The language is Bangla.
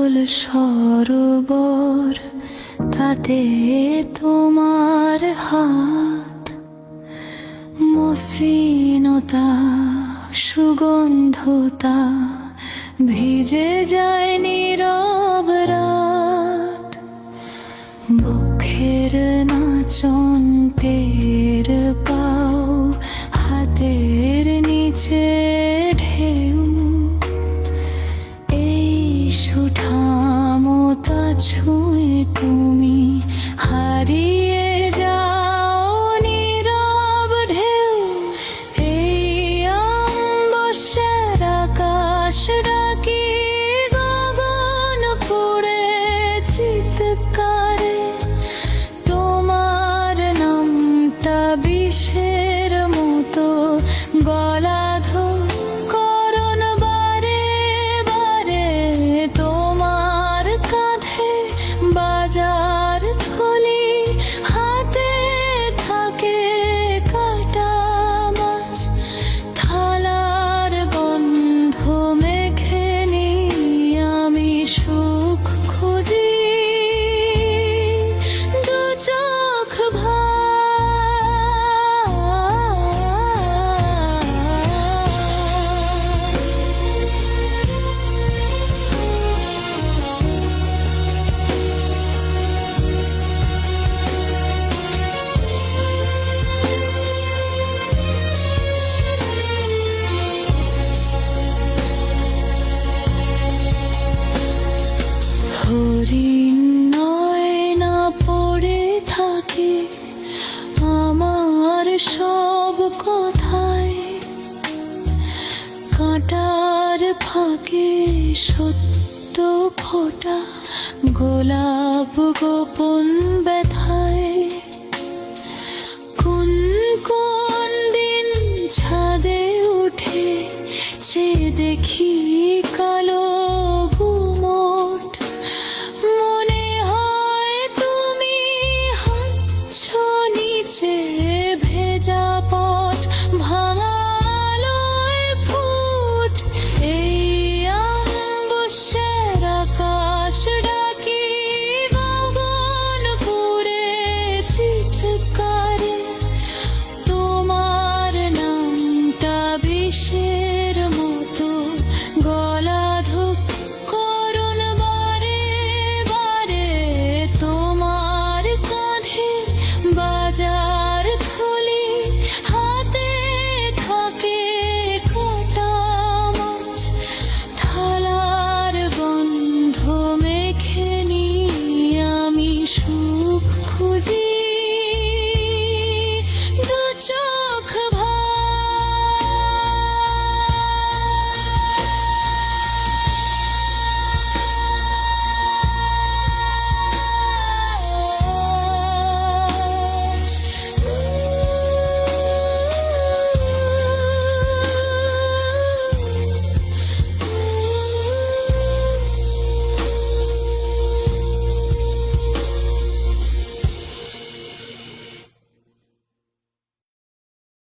অতল সরোবর, তাতে তোমার হাত, মসৃণতা সুগন্ধতা ভিজে যায় নীরব রাত। বক্ষের নাচন টের পাও, হাতের নিচে ঢেউ, এই সুঠামতা ছুঁয়ে তুমি হারিয়ে যাও নীরব ঢেউ। এই অম্বসের আকাশ ডাকি গগন পুড়ে চিৎকারে, তোমার নামটা বিষের মতো গলাধর করুণ বারে বারে। তোমার কাঁধে বাজার থলি, হাতে থাকে কাটা মাছ, থালার গন্ধ মেখে নিই আমি সুখ খুঁজি দু চোখ হরিণ নয়না পড়ে থাকে আমার সব কথায়, কাঁটার ফাঁকে সত্য ফোটা গোলাপ গোপন ব্যথায়। কোন কোন দিন ছাদে উঠে চেয়ে দেখি কালো গুমোট, মনে হয় তুমি হাঁটছো নিচে ভেজা পথ।